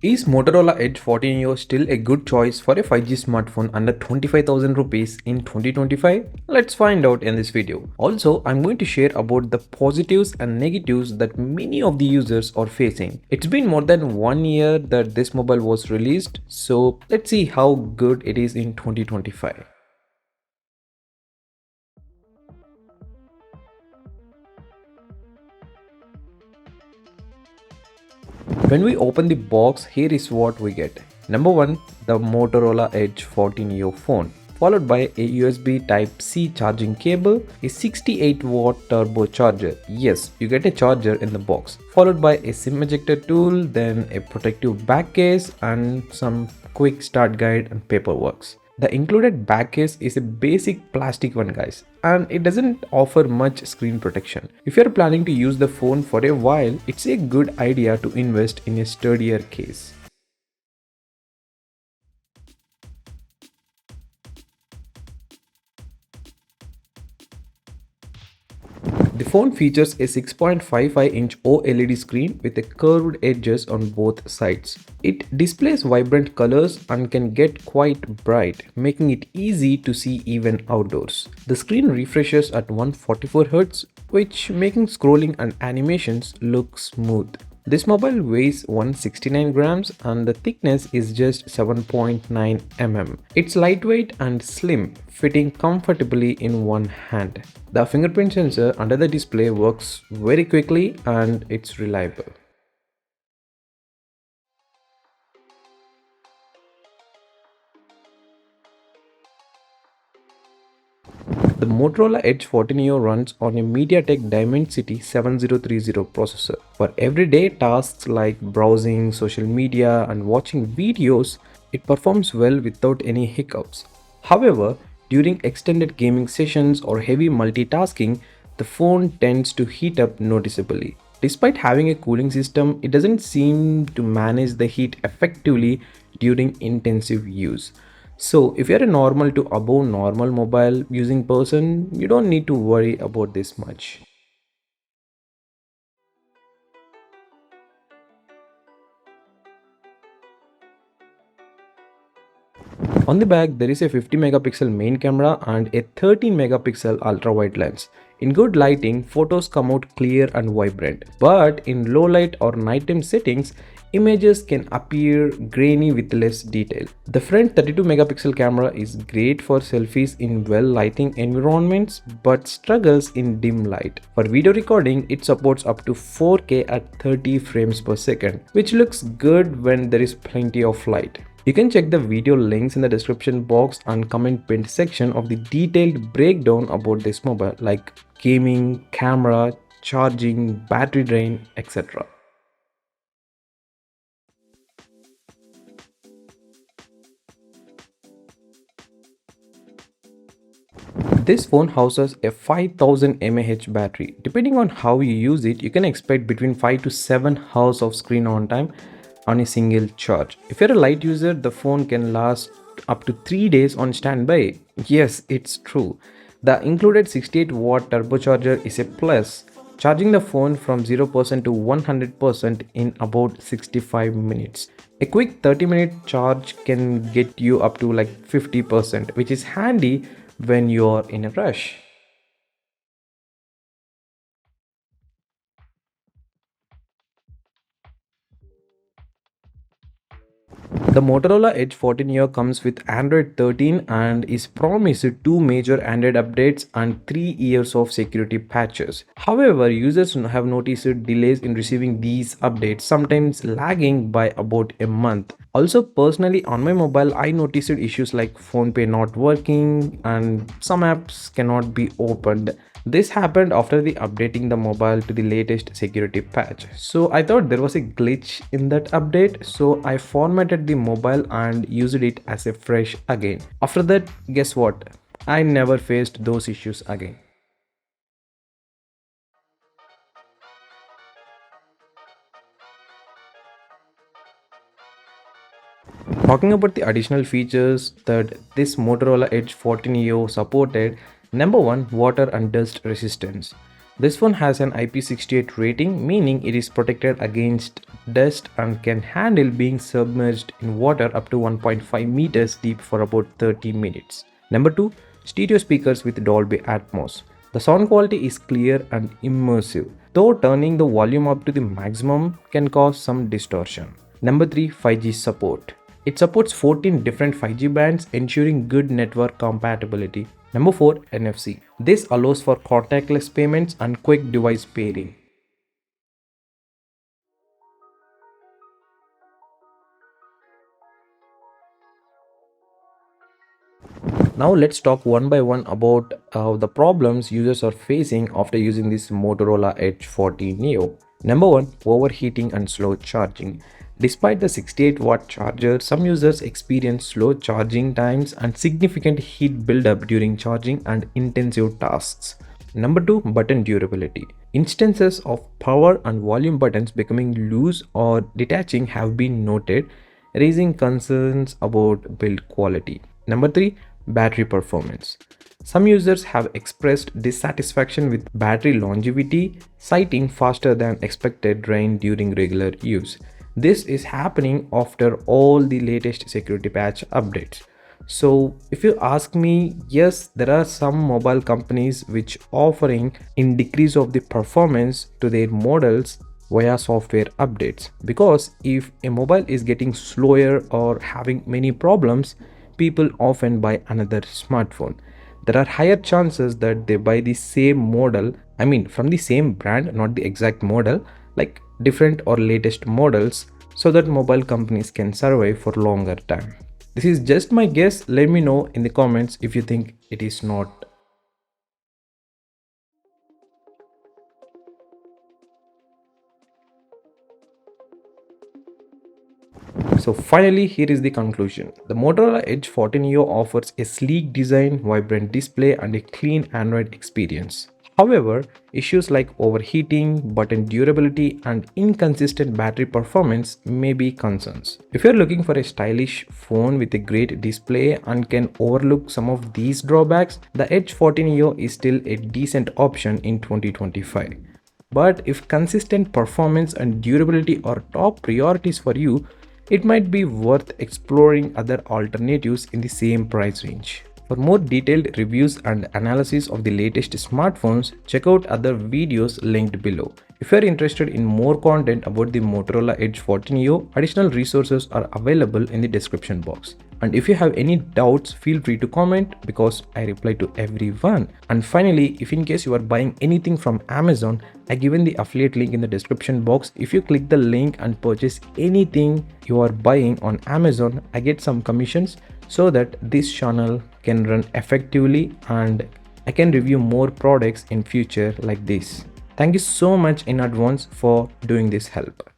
Is Motorola Edge 14 Neo still a good choice for a 5G smartphone under 25,000 rupees in 2025? Let's find out in this video. Also, I'm going to share about the positives and negatives that many of the users are facing. It's been more than 1 year that this mobile was released, so let's see how good it is in 2025. When we open the box, here is what we get. Number 1, the Motorola Edge 14 Neo phone, followed by a USB Type-C charging cable, a 68-watt turbo charger. Yes, you get a charger in the box, followed by a SIM ejector tool, then a protective back case and some quick start guide and paperwork. The included back case is a basic plastic one, guys, and it doesn't offer much screen protection. If you're planning to use the phone for a while, it's a good idea to invest in a sturdier case. The phone features a 6.55-inch OLED screen with a curved edges on both sides. It displays vibrant colors and can get quite bright, making it easy to see even outdoors. The screen refreshes at 144Hz, which making scrolling and animations look smooth. This mobile weighs 169 grams and the thickness is just 7.9 mm. It's lightweight and slim, fitting comfortably in one hand. The fingerprint sensor under the display works very quickly and it's reliable. The Motorola Edge 14 Neo runs on a MediaTek Dimensity 7030 processor. For everyday tasks like browsing, social media, and watching videos, it performs well without any hiccups. However, during extended gaming sessions or heavy multitasking, the phone tends to heat up noticeably. Despite having a cooling system, it doesn't seem to manage the heat effectively during intensive use. So if you're a normal to above normal mobile using person, you don't need to worry about this much. On the back, there is a 50 megapixel main camera and a 13 megapixel ultra wide lens. In good lighting, photos come out clear and vibrant, but in low light or nighttime settings, images can appear grainy with less detail. The front 32 megapixel camera is great for selfies in well lighting environments but struggles in dim light. For video recording, it supports up to 4K at 30 frames per second, which looks good when there is plenty of light. You can check the video links in the description box and comment pinned section of the detailed breakdown about this mobile like gaming, camera, charging, battery drain, etc. This phone houses a 5000 mAh battery. Depending on how you use it, you can expect between 5 to 7 hours of screen on time on a single charge. If you're a light user, the phone can last up to 3 days on standby. Yes, it's true. The included 68-watt turbocharger is a plus, charging the phone from 0% to 100% in about 65 minutes. A quick 30-minute charge can get you up to like 50%, which is handy when you're in a rush. The Motorola Edge 14 Neo comes with Android 13 and is promised 2 major Android updates and 3 years of security patches. However, users have noticed delays in receiving these updates, sometimes lagging by about a month. Also, personally on my mobile, I noticed issues like PhonePe not working and some apps cannot be opened. This happened after the updating the mobile to the latest security patch. So I thought there was a glitch in that update. So I formatted the mobile and used it as a fresh again. After that, guess what? I never faced those issues again. Talking about the additional features that this Motorola Edge 14 Neo supported, number one, water and dust resistance. This one has an IP68 rating, meaning it is protected against dust and can handle being submerged in water up to 1.5 meters deep for about 30 minutes. Number 2. Stereo speakers with Dolby Atmos. The sound quality is clear and immersive, though turning the volume up to the maximum can cause some distortion. Number 3. 5G support. It supports 14 different 5G bands, ensuring good network compatibility. Number 4. NFC. This allows for contactless payments and quick device pairing. Now let's talk one by one about the problems users are facing after using this Motorola Edge 40 Neo. Number 1. Overheating and slow charging. Despite the 68-watt charger, some users experience slow charging times and significant heat buildup during charging and intensive tasks. Number 2. Button durability. Instances of power and volume buttons becoming loose or detaching have been noted, raising concerns about build quality. Number 3. Battery performance. Some users have expressed dissatisfaction with battery longevity, citing faster than expected drain during regular use. This is happening after all the latest security patch updates. So if you ask me, yes, there are some mobile companies which offering in decrease of the performance to their models via software updates, because if a mobile is getting slower or having many problems, people often buy another smartphone. There are higher chances that they buy the same model, I mean from the same brand, not the exact model, like different or latest models, so that mobile companies can survive for longer time. This is just my guess. Let me know in the comments if you think it is not. So finally, here is the conclusion. The Motorola Edge 40 Neo offers a sleek design, vibrant display and a clean Android experience. However, issues like overheating, button durability and inconsistent battery performance may be concerns. If you're looking for a stylish phone with a great display and can overlook some of these drawbacks, the Edge 40 Neo is still a decent option in 2025. But if consistent performance and durability are top priorities for you, it might be worth exploring other alternatives in the same price range. For more detailed reviews and analysis of the latest smartphones, check out other videos linked below. If you are interested in more content about the Motorola Edge 40 Neo, additional resources are available in the description box. And if you have any doubts, feel free to comment because I reply to everyone. And finally, if in case you are buying anything from Amazon, I given the affiliate link in the description box. If you click the link and purchase anything you are buying on Amazon, I get some commissions so that this channel can run effectively and I can review more products in future like this. Thank you so much in advance for doing this help.